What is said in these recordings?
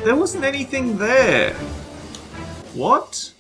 There wasn't anything there. What?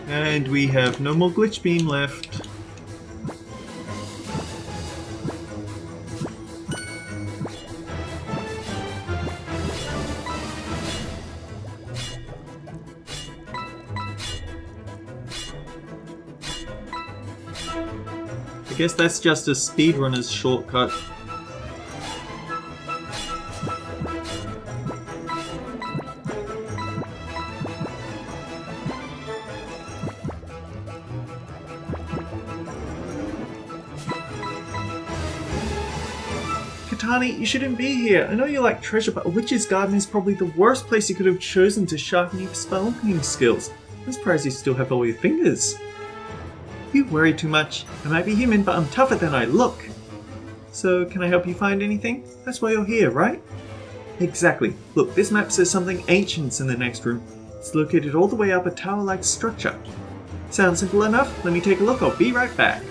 And we have no more glitch beam left. I guess that's just a speedrunner's shortcut. Katani, you shouldn't be here. I know you like treasure, but a witch's garden is probably the worst place you could have chosen to sharpen your spelunking skills. I'm surprised you still have all your fingers. You worry too much. I might be human, but I'm tougher than I look. So, can I help you find anything? That's why you're here, right? Exactly. Look, this map says something ancient's in the next room. It's located all the way up a tower-like structure. Sounds simple enough? Let me take a look. I'll be right back.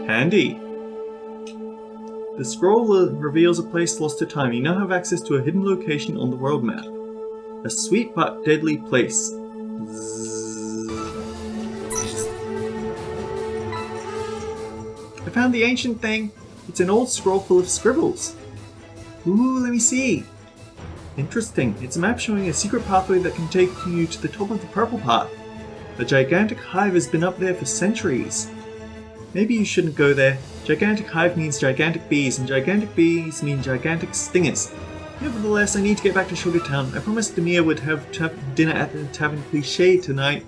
Handy. The scroll reveals a place lost to time. You now have access to a hidden location on the world map. A sweet but deadly place. I found the ancient thing. It's an old scroll full of scribbles. Ooh, let me see. Interesting. It's a map showing a secret pathway that can take you to the top of the purple path. A gigantic hive has been up there for centuries. Maybe you shouldn't go there. Gigantic hive means gigantic bees, and gigantic bees mean gigantic stingers. Nevertheless, I need to get back to Sugar Town. I promised Demir would have dinner at the Tavern Cliché tonight.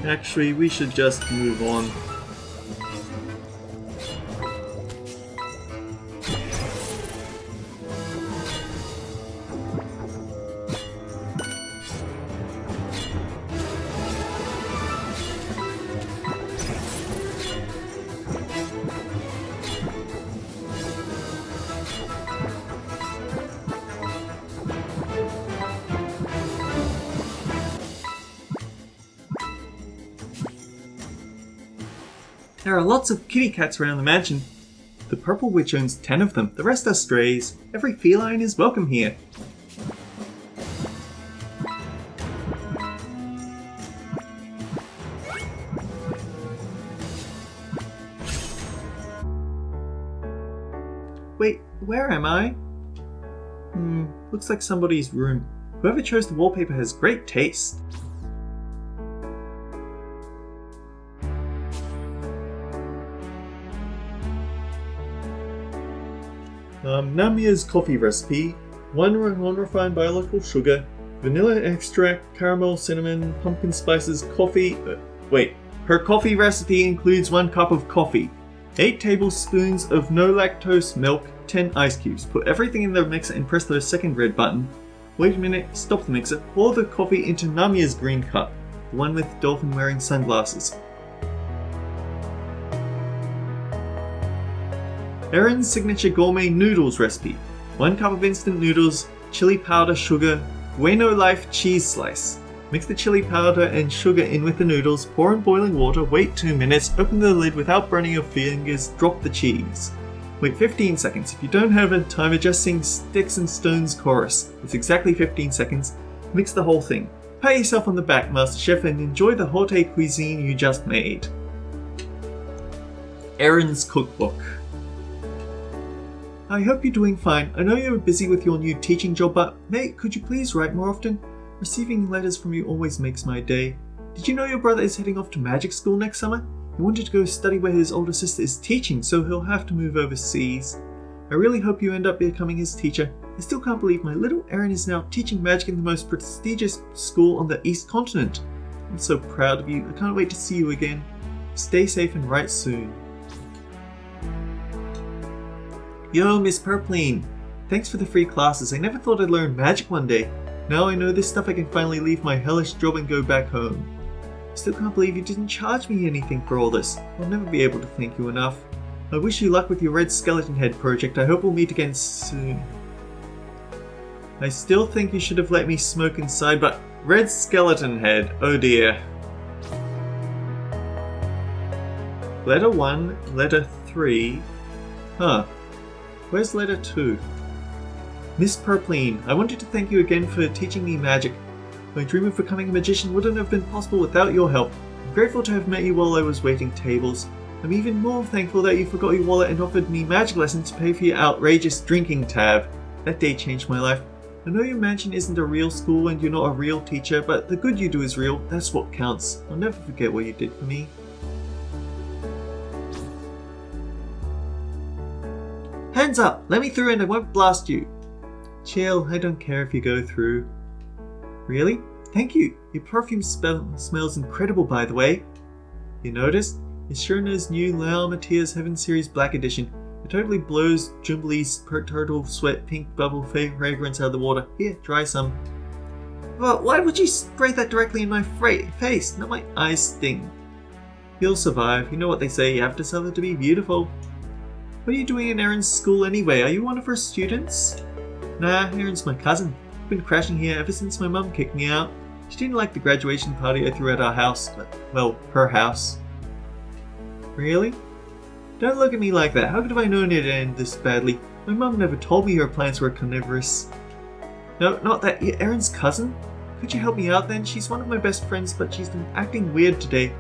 Actually, we should just move on. There are lots of kitty cats around the mansion. The Purple Witch owns 10 of them. The rest are strays. Every feline is welcome here. Wait, where am I? Looks like somebody's room. Whoever chose the wallpaper has great taste. Namia's coffee recipe: 1 non-refined biological sugar, vanilla extract, caramel, cinnamon, pumpkin spices, coffee. Her coffee recipe includes 1 cup of coffee, 8 tablespoons of no lactose milk, 10 ice cubes. Put everything in the mixer and press the second red button. Wait a minute, stop the mixer. Pour the coffee into Namia's green cup, the one with dolphin wearing sunglasses. Erin's signature gourmet noodles recipe: 1 cup of instant noodles, chili powder, sugar, Bueno Life cheese slice. Mix the chili powder and sugar in with the noodles, pour in boiling water, wait 2 minutes, open the lid without burning your fingers, drop the cheese. Wait 15 seconds. If you don't have a timer, just sing Sticks and Stones chorus. It's exactly 15 seconds. Mix the whole thing. Pat yourself on the back, Master Chef, and enjoy the haute cuisine you just made. Erin's cookbook. I hope you're doing fine. I know you're busy with your new teaching job, but mate, could you please write more often? Receiving letters from you always makes my day. Did you know your brother is heading off to magic school next summer? He wanted to go study where his older sister is teaching, so he'll have to move overseas. I really hope you end up becoming his teacher. I still can't believe my little Erin is now teaching magic in the most prestigious school on the East Continent. I'm so proud of you. I can't wait to see you again. Stay safe and write soon. Yo, Miss Purpleen. Thanks for the free classes. I never thought I'd learn magic one day. Now I know this stuff, I can finally leave my hellish job and go back home. I still can't believe you didn't charge me anything for all this. I'll never be able to thank you enough. I wish you luck with your Red Skeleton Head project. I hope we'll meet again soon. I still think you should have let me smoke inside, but Red Skeleton Head, oh dear. Letter 1, letter 3. Huh. Where's letter 2? Miss Purpleen, I wanted to thank you again for teaching me magic. My dream of becoming a magician wouldn't have been possible without your help. I'm grateful to have met you while I was waiting tables. I'm even more thankful that you forgot your wallet and offered me magic lessons to pay for your outrageous drinking tab. That day changed my life. I know your mansion isn't a real school and you're not a real teacher, but the good you do is real. That's what counts. I'll never forget what you did for me. Hands up! Let me through and I won't blast you. Chill, I don't care if you go through. Really? Thank you. Your perfume smells incredible, by the way. You noticed? It's Shirna's new Lao Matias Heaven Series Black Edition. It totally blows Jubilee's turtle sweat pink bubble fragrance out of the water. Here, try some. But why would you spray that directly in my face? Not my eyes sting. You'll survive. You know what they say, you have to suffer to be beautiful. What are you doing in Erin's school anyway? Are you one of her students? Nah, Erin's my cousin. I've been crashing here ever since my mum kicked me out. She didn't like the graduation party I threw at our house, but, well, her house. Really? Don't look at me like that. How could I known it end this badly? My mum never told me her plans were carnivorous. No, not that. You're Erin's cousin? Could you help me out then? She's one of my best friends, but she's been acting weird today.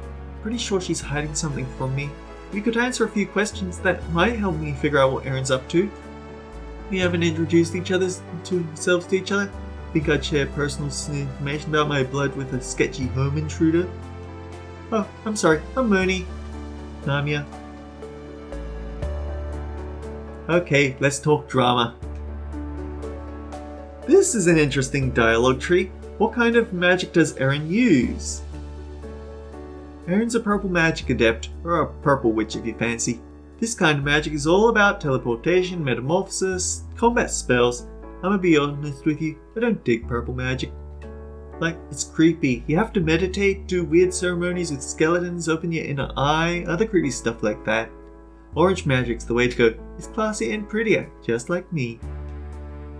Pretty sure she's hiding something from me. If you could answer a few questions, that might help me figure out what Erin's up to. We haven't introduced ourselves to each other. Think I'd share personal information about my blood with a sketchy home intruder? Oh, I'm sorry. I'm Moni. Namia. Okay, let's talk drama. This is an interesting dialogue tree. What kind of magic does Erin use? Erin's a purple magic adept, or a purple witch if you fancy. This kind of magic is all about teleportation, metamorphosis, combat spells. I'm gonna be honest with you, I don't dig purple magic. Like, it's creepy. You have to meditate, do weird ceremonies with skeletons, open your inner eye, other creepy stuff like that. Orange magic's the way to go. It's classy and prettier, just like me.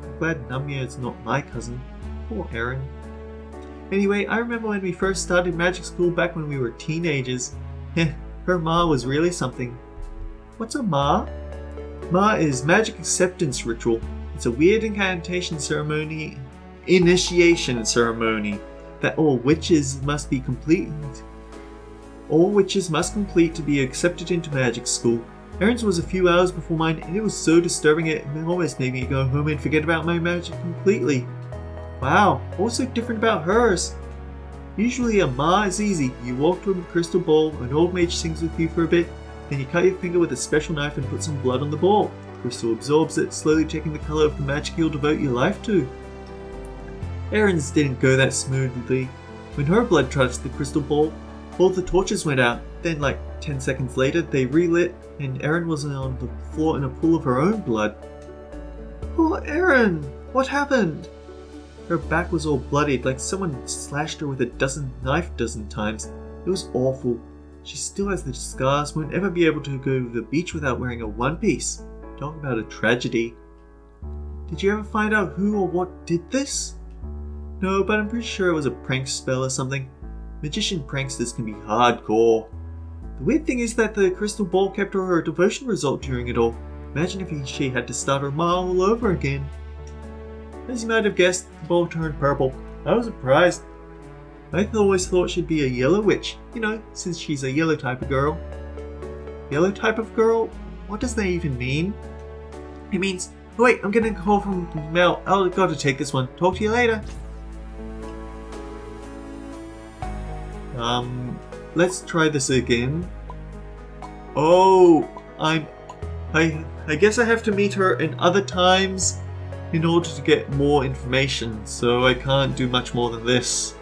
I'm glad Namia is not my cousin. Poor Erin. Anyway, I remember when we first started magic school back when we were teenagers. Her ma was really something. What's a ma? Ma is magic acceptance ritual. It's a weird initiation ceremony that all witches must complete to be accepted into magic school. Erin's was a few hours before mine, and it was so disturbing it almost made me go home and forget about my magic completely. Wow, what was so different about hers? Usually a ma is easy. You walk to a crystal ball, an old mage sings with you for a bit, then you cut your finger with a special knife and put some blood on the ball. The crystal absorbs it, slowly taking the colour of the magic you'll devote your life to. Erin's didn't go that smoothly. When her blood touched the crystal ball, all the torches went out. Then, like 10 seconds later, they relit, and Erin was on the floor in a pool of her own blood. Poor Erin! What happened? Her back was all bloodied, like someone slashed her with a dozen times. It was awful. She still has the scars, won't ever be able to go to the beach without wearing a one-piece. Talk about a tragedy. Did you ever find out who or what did this? No, but I'm pretty sure it was a prank spell or something. Magician pranksters can be hardcore. The weird thing is that the crystal ball kept her devotion result during it all. Imagine if she had to start her ma all over again. As you might have guessed, the ball turned purple. I was surprised. I always thought she'd be a yellow witch, you know, since she's a yellow type of girl. Yellow type of girl? What does that even mean? It means, oh wait, I'm getting a call from Mel. I've got to take this one. Talk to you later. Let's try this again. Oh, I guess I have to meet her in other times in order to get more information, so I can't do much more than this.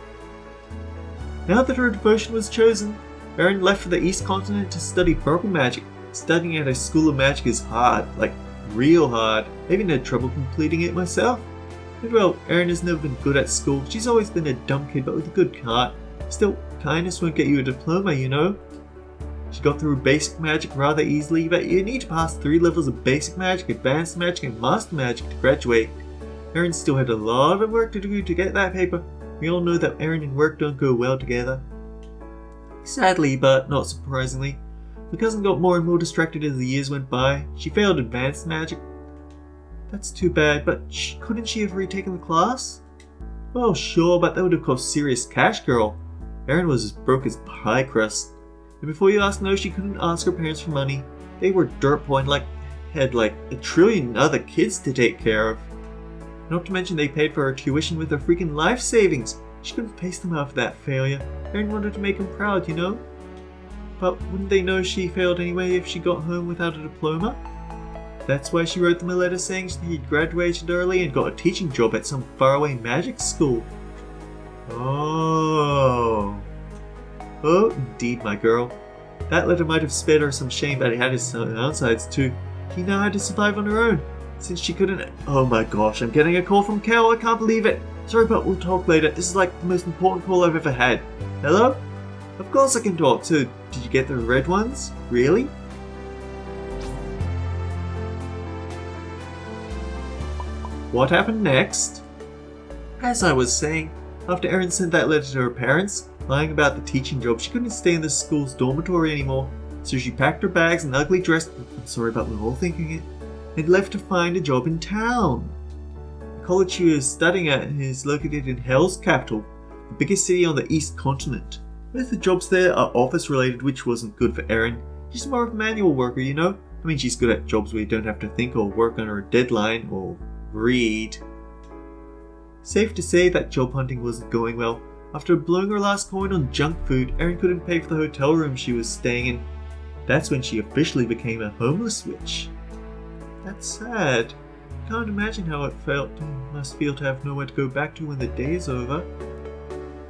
Now that her devotion was chosen, Erin left for the East Continent to study purple magic. Studying at a school of magic is hard, like real hard. I even had trouble completing it myself. And well, Erin has never been good at school. She's always been a dumb kid, but with a good heart. Still, kindness won't get you a diploma, you know. She got through basic magic rather easily, but you need to pass 3 levels of basic magic, advanced magic, and master magic to graduate. Erin still had a lot of work to do to get that paper. We all know that Erin and work don't go well together. Sadly, but not surprisingly, my cousin got more and more distracted as the years went by. She failed advanced magic. That's too bad, but couldn't she have retaken the class? Well, sure, but that would have cost serious cash, girl. Erin was as broke as pie crust. And before you ask, no, she couldn't ask her parents for money. They were dirt poor and had like a trillion other kids to take care of. Not to mention they paid for her tuition with her freaking life savings. She couldn't face them after that failure. Erin wanted to make them proud, you know? But wouldn't they know she failed anyway if she got home without a diploma? That's why she wrote them a letter saying she'd graduated early and got a teaching job at some faraway magic school. Oh, indeed, my girl. That letter might have spared her some shame, but it had its downsides too. She now had to survive on her own, since she couldn't... Oh my gosh, I'm getting a call from Cal, I can't believe it. Sorry, but we'll talk later. This is like the most important call I've ever had. Hello? Of course I can talk, so did you get the red ones? Really? what happened next? As I was saying, after Erin sent that letter to her parents, lying about the teaching job, she couldn't stay in the school's dormitory anymore, so she packed her bags and ugly dress, I'm sorry about the whole thinking it, and left to find a job in town. The college she was studying at is located in Hell's capital, the biggest city on the east continent. Most of the jobs there are office related, which wasn't good for Erin. She's more of a manual worker, you know? I mean, she's good at jobs where you don't have to think or work under a deadline or read. Safe to say that job hunting wasn't going well. After blowing her last coin on junk food, Erin couldn't pay for the hotel room she was staying in. That's when she officially became a homeless witch. That's sad. Can't imagine how it must feel to have nowhere to go back to when the day is over.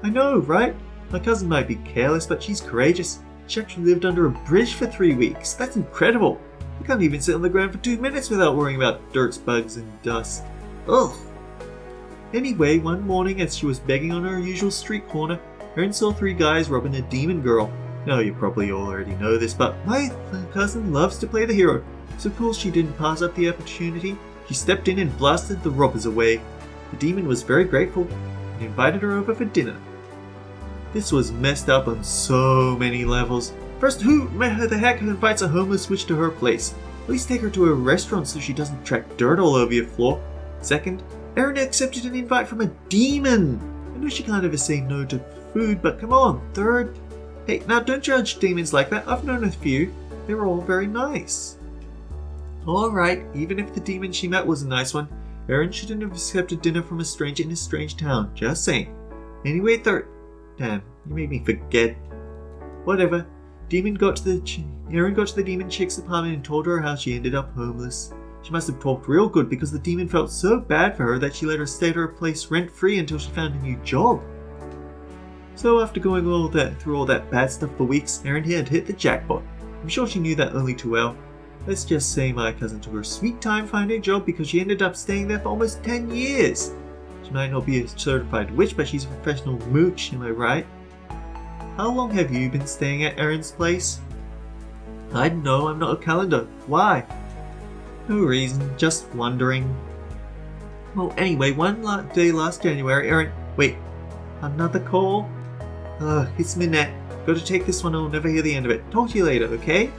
I know, right? My cousin might be careless, but she's courageous. She actually lived under a bridge for 3 weeks. That's incredible. You can't even sit on the ground for 2 minutes without worrying about dirt, bugs, and dust. Ugh. Anyway, one morning as she was begging on her usual street corner, Erin saw 3 guys robbing a demon girl. Now you probably already know this, but my cousin loves to play the hero. So cool she didn't pass up the opportunity. She stepped in and blasted the robbers away. The demon was very grateful and invited her over for dinner. This was messed up on so many levels. First, who the heck invites a homeless witch to her place? At least take her to a restaurant so she doesn't track dirt all over your floor. Second, Erin accepted an invite from a demon. I know she can't ever say no to food, but come on. Third, hey, now don't judge demons like that. I've known a few. They were all very nice. Alright, even if the demon she met was a nice one, Erin shouldn't have accepted dinner from a stranger in a strange town. Just saying. Anyway, third. Damn, you made me forget. Whatever. Erin got to the demon chick's apartment and told her how she ended up homeless. She must have talked real good because the demon felt so bad for her that she let her stay at her place rent-free until she found a new job. So after going through all that bad stuff for weeks, Erin had hit the jackpot. I'm sure she knew that only too well. Let's just say my cousin took her sweet time finding a job because she ended up staying there for almost 10 years. She might not be a certified witch, but she's a professional mooch, am I right? How long have you been staying at Erin's place? I know, I'm not a calendar. Why? No reason, just wondering. Well, anyway, one day last January, Erin... Wait, another call? Ugh, it's midnight. Got to take this one, I'll never hear the end of it. Talk to you later, okay?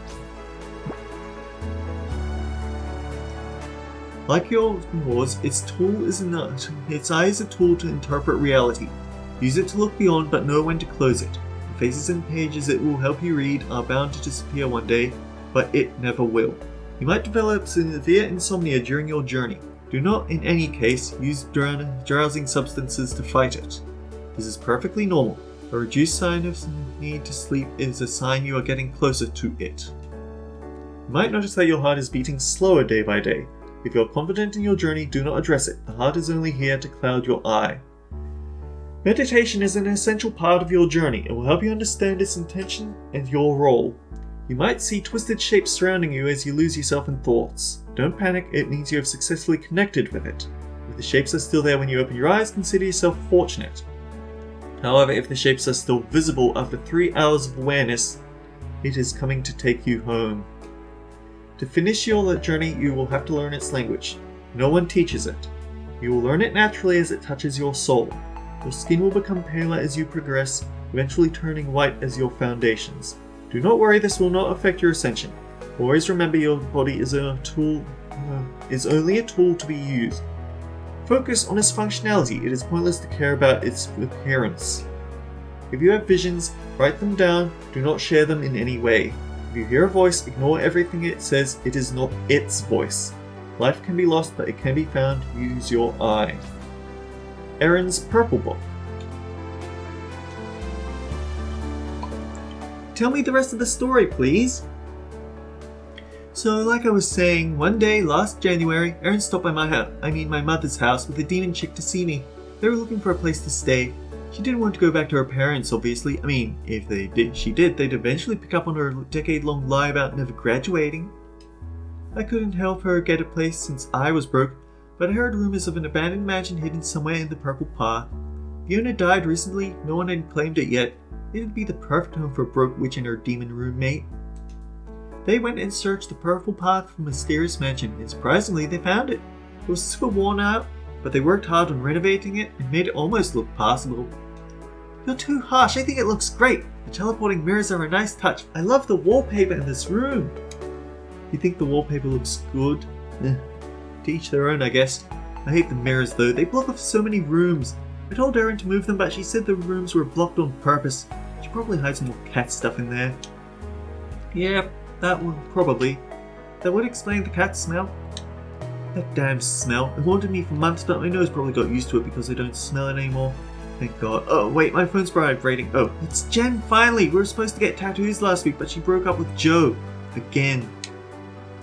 Like yours, its eye is a tool to interpret reality. Use it to look beyond, but know when to close it. The faces and pages it will help you read are bound to disappear one day, but it never will. You might develop severe insomnia during your journey. Do not, in any case, use drowsing substances to fight it. This is perfectly normal. A reduced sign of need to sleep is a sign you are getting closer to it. You might notice that your heart is beating slower day by day. If you're confident in your journey, do not address it. The heart is only here to cloud your eye. Meditation is an essential part of your journey. It will help you understand its intention and your role. You might see twisted shapes surrounding you as you lose yourself in thoughts. Don't panic, it means you have successfully connected with it. If the shapes are still there when you open your eyes, consider yourself fortunate. However, if the shapes are still visible after 3 hours of awareness, it is coming to take you home. To finish your journey, you will have to learn its language. No one teaches it. You will learn it naturally as it touches your soul. Your skin will become paler as you progress, eventually turning white as your foundations. Do not worry, this will not affect your ascension. Always remember your body is only a tool to be used. Focus on its functionality. It is pointless to care about its appearance. If you have visions, write them down. Do not share them in any way. If you hear a voice, ignore everything it says. It is not its voice. Life can be lost, but it can be found. Use your eye. Erin's Purple Book. Tell me the rest of the story, please. So, like I was saying, one day last January, Erin stopped by my mother's house with a demon chick to see me. They were looking for a place to stay. She didn't want to go back to her parents, obviously. I mean, if she did, they'd eventually pick up on her decade-long lie about never graduating. I couldn't help her get a place since I was broke, but I heard rumors of an abandoned mansion hidden somewhere in the Purple Path. The owner died recently, no one had claimed it yet. It'd be the perfect home for a broke witch and her demon roommate. They went and searched the Purple Path for a mysterious mansion, and surprisingly they found it. It was super worn out, but they worked hard on renovating it and made it almost look passable. You're too harsh, I think it looks great. The teleporting mirrors are a nice touch. I love the wallpaper in this room. You think the wallpaper looks good? To each their own, I guess. I hate the mirrors though, they block off so many rooms. I told Erin to move them, but she said the rooms were blocked on purpose. She probably hides more cat stuff in there. Yeah, that one, probably. That would explain the cat smell. That damn smell. It haunted me for months, but my nose probably got used to it because I don't smell it anymore. Thank God. Oh, wait, my phone's vibrating. Oh, it's Jen, finally! We were supposed to get tattoos last week, but she broke up with Joe. Again.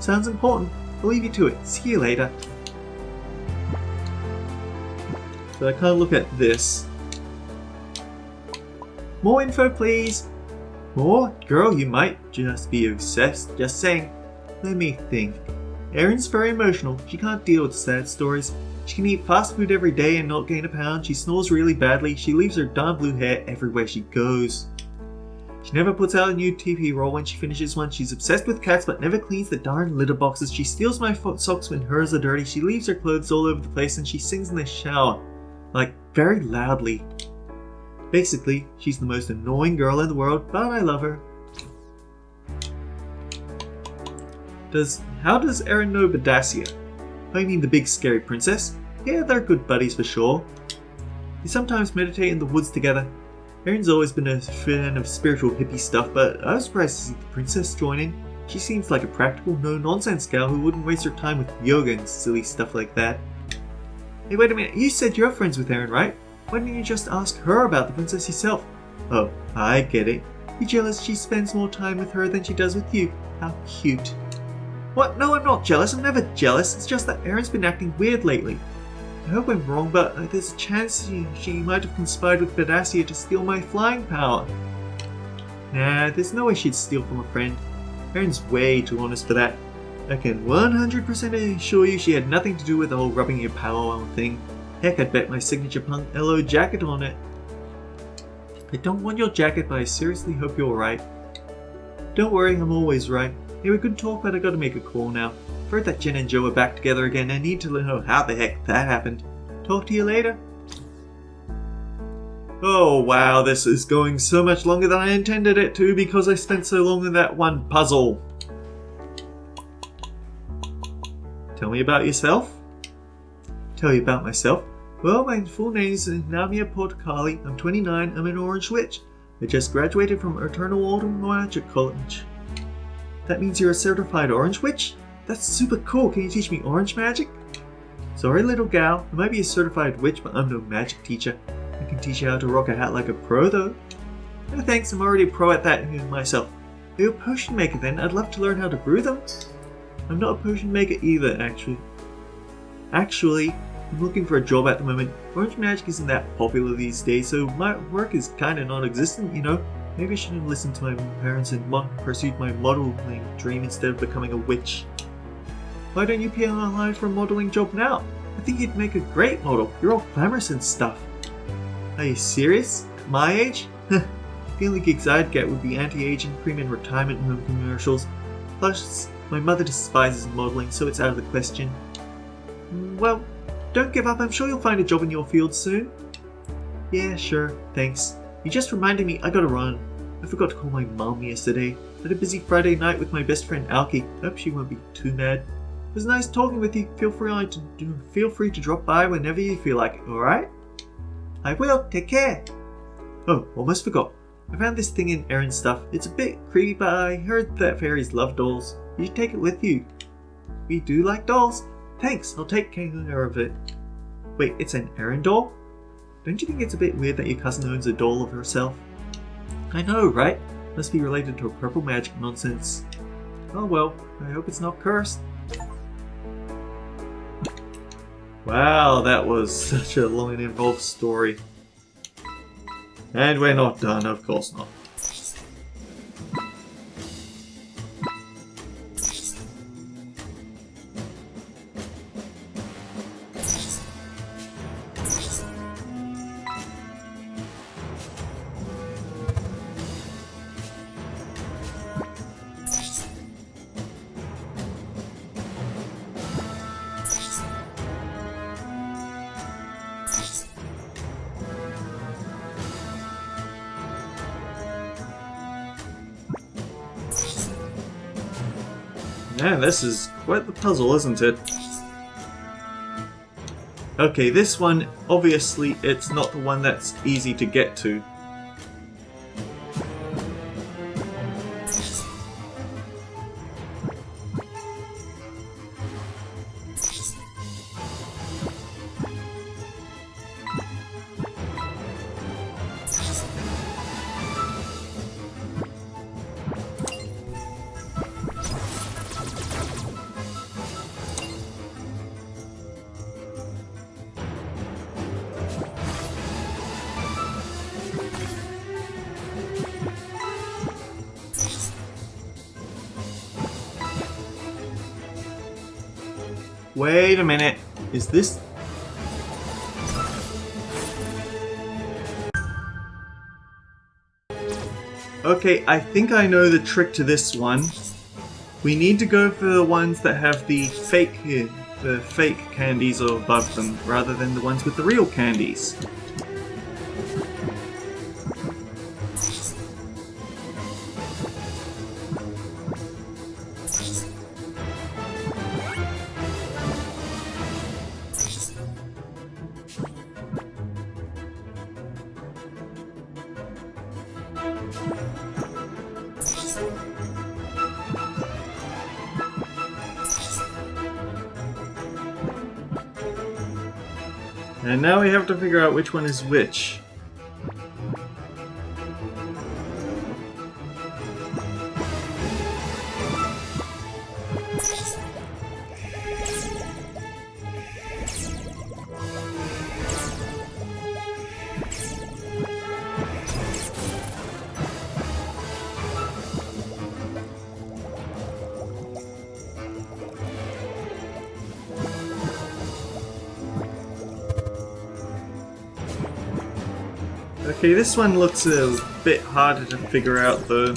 Sounds important. I'll leave you to it. See you later. So I can't look at this. More info, please. More? Girl, you might just be obsessed. Just saying. Let me think. Erin's very emotional. She can't deal with sad stories. She can eat fast food every day and not gain a pound. She snores really badly. She leaves her darn blue hair everywhere she goes. She never puts out a new TV roll when she finishes one. She's obsessed with cats but never cleans the darn litter boxes. She steals my socks when hers are dirty. She leaves her clothes all over the place and she sings in the shower. Like, very loudly. Basically, she's the most annoying girl in the world, but I love her. How does Erin know Badassia? I mean the big scary princess? Yeah, they're good buddies for sure. They sometimes meditate in the woods together. Erin's always been a fan of spiritual hippie stuff, but I was surprised to see the princess join in. She seems like a practical, no-nonsense gal who wouldn't waste her time with yoga and silly stuff like that. Hey, wait a minute, you said you're friends with Erin, right? Why didn't you just ask her about the princess yourself? Oh, I get it. You're jealous she spends more time with her than she does with you. How cute. What? No, I'm not jealous. I'm never jealous. It's just that Erin's been acting weird lately. I hope I'm wrong, but there's a chance she might have conspired with Badassia to steal my flying power. Nah, there's no way she'd steal from a friend. Erin's way too honest for that. I can 100% assure you she had nothing to do with the whole rubbing your power on thing. Heck, I'd bet my signature punk LO jacket on it. I don't want your jacket, but I seriously hope you're right. Don't worry, I'm always right. Anyway, good talk, but I gotta make a call now. I've heard that Jen and Joe are back together again. I need to know how the heck that happened. Talk to you later. Oh wow, this is going so much longer than I intended it to because I spent so long on that one puzzle. Tell me about yourself? Tell you about myself? Well, my full name is Namia Portacali. I'm 29. I'm an Orange Witch. I just graduated from Eternal Autumn Magic College. That means you're a certified Orange Witch? That's super cool. Can you teach me Orange Magic? Sorry, little gal. I might be a certified witch, but I'm no magic teacher. I can teach you how to rock a hat like a pro, though. No thanks, I'm already a pro at that myself. Are you a potion maker then? I'd love to learn how to brew them. I'm not a potion maker either, actually. I'm looking for a job at the moment. Orange magic isn't that popular these days, so my work is kinda non-existent, you know? Maybe I should have listened to my parents and pursued my modeling dream instead of becoming a witch. Why don't you apply online for a modeling job now? I think you'd make a great model. You're all glamorous and stuff. Are you serious? At my age? The only gigs I'd get would be anti-aging cream and retirement home commercials. Plus, my mother despises modeling, so it's out of the question. Well, don't give up. I'm sure you'll find a job in your field soon. Yeah, sure. Thanks. You just reminded me I gotta run. I forgot to call my mom yesterday. I had a busy Friday night with my best friend Alki. Hope she won't be too mad. It was nice talking with you. Feel free to drop by whenever you feel like it, alright? I will. Take care. Oh, almost forgot. I found this thing in Erin's stuff. It's a bit creepy, but I heard that fairies love dolls. You should take it with you. We do like dolls. Thanks, I'll take care of it. Wait, it's an Erin doll? Don't you think it's a bit weird that your cousin owns a doll of herself? I know, right? Must be related to purple magic nonsense. Oh well, I hope it's not cursed. Wow, that was such a long and involved story. And we're not done, of course not. Man, this is quite the puzzle, isn't it? Okay, this one, obviously, it's not the one that's easy to get to. Wait a minute, is this... Okay, I think I know the trick to this one. We need to go for the ones that have the fake candies above them, rather than the ones with the real candies. And now we have to figure out which one is which. Okay, this one looks a bit harder to figure out though.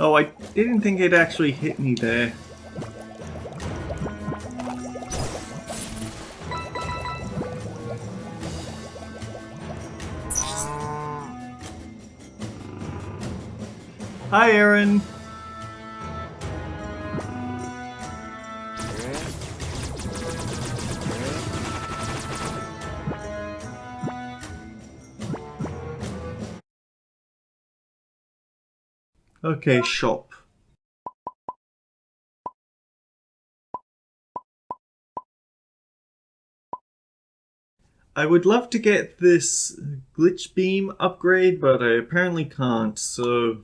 Oh, I didn't think it actually hit me there. Hi, Aaron. Okay, shop. I would love to get this glitch beam upgrade, but I apparently can't, so...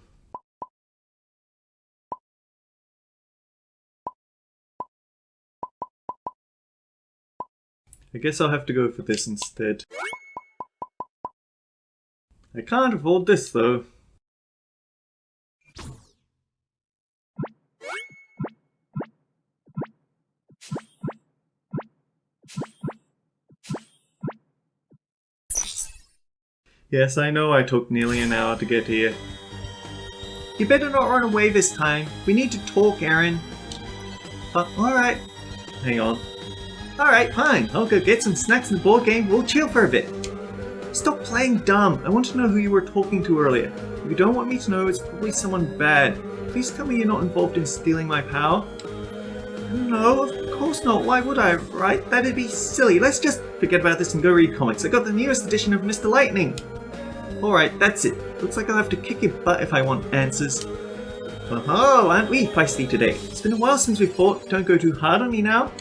I guess I'll have to go for this instead. I can't afford this though. Yes, I know I took nearly an hour to get here. You better not run away this time. We need to talk, Aaron. Alright. Hang on. Alright, fine. I'll go get some snacks in the board game. We'll chill for a bit. Stop playing dumb. I want to know who you were talking to earlier. If you don't want me to know, it's probably someone bad. Please tell me you're not involved in stealing my power. No, of course not. Why would I, right? That'd be silly. Let's just forget about this and go read comics. I got the newest edition of Mr. Lightning. Alright, that's it. Looks like I'll have to kick your butt if I want answers. Oh, aren't we feisty today? It's been a while since we fought. Don't go too hard on me now.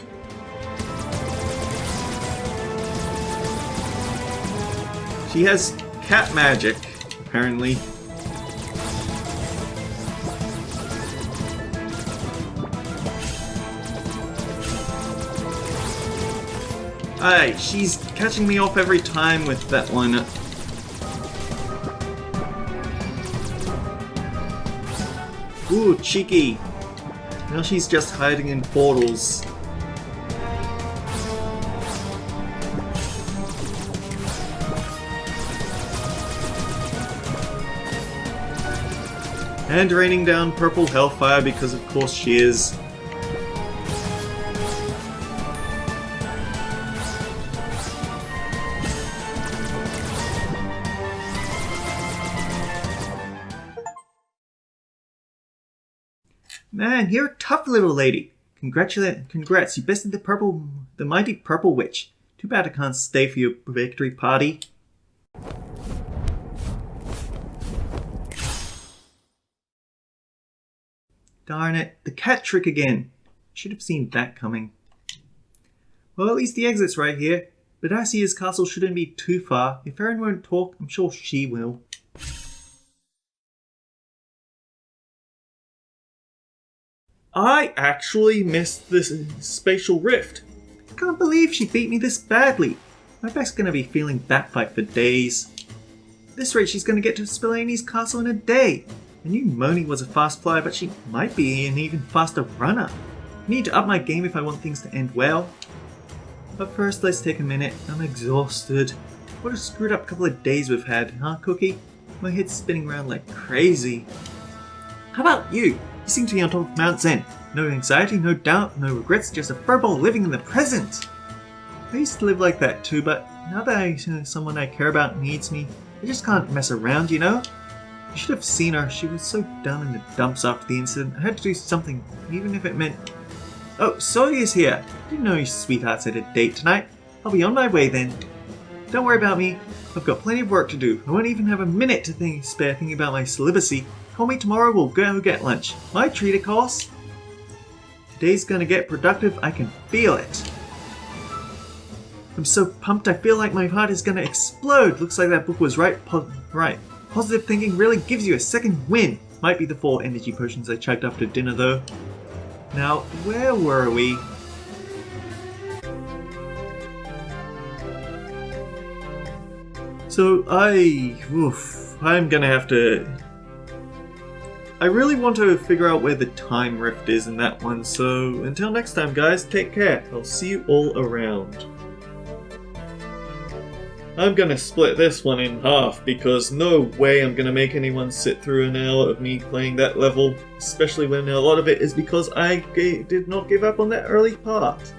She has cat magic, apparently. Aye, she's catching me off every time with that one. Ooh, cheeky. Now she's just hiding in portals. And raining down purple hellfire because of course she is. Man, you're a tough little lady. Congrats, you bested the mighty purple witch. Too bad I can't stay for your victory party. Darn it, the cat trick again. Should have seen that coming. Well, at least the exit's right here. But Asia's castle shouldn't be too far. If Erin won't talk, I'm sure she will. I actually missed this spatial rift. I can't believe she beat me this badly. My back's gonna be feeling that fight for days. At this rate, she's gonna get to Spillani's castle in a day. I knew Moni was a fast flyer, but she might be an even faster runner. I need to up my game if I want things to end well. But first, let's take a minute. I'm exhausted. What a screwed up couple of days we've had, huh, Cookie? My head's spinning around like crazy. How about you? You seem to be on top of Mount Zen. No anxiety, no doubt, no regrets, just a furball living in the present. I used to live like that too, but now that someone I care about needs me, I just can't mess around, you know? You should have seen her. She was so down in the dumps after the incident. I had to do something, even if it meant... Oh, Sawyer's here. Didn't know you sweethearts had a date tonight. I'll be on my way then. Don't worry about me. I've got plenty of work to do. I won't even have a minute to spare thinking about my celibacy. Call me tomorrow, we'll go get lunch. My treat, of course. Today's gonna get productive, I can feel it. I'm so pumped, I feel like my heart is gonna explode. Looks like that book was right. Positive thinking really gives you a second win. Might be the 4 energy potions I chugged after dinner though. Now, where were we? So I'm gonna have to... I really want to figure out where the time rift is in that one, so until next time guys, take care. I'll see you all around. I'm gonna split this one in half because no way I'm gonna make anyone sit through an hour of me playing that level, especially when a lot of it is because I did not give up on that early part.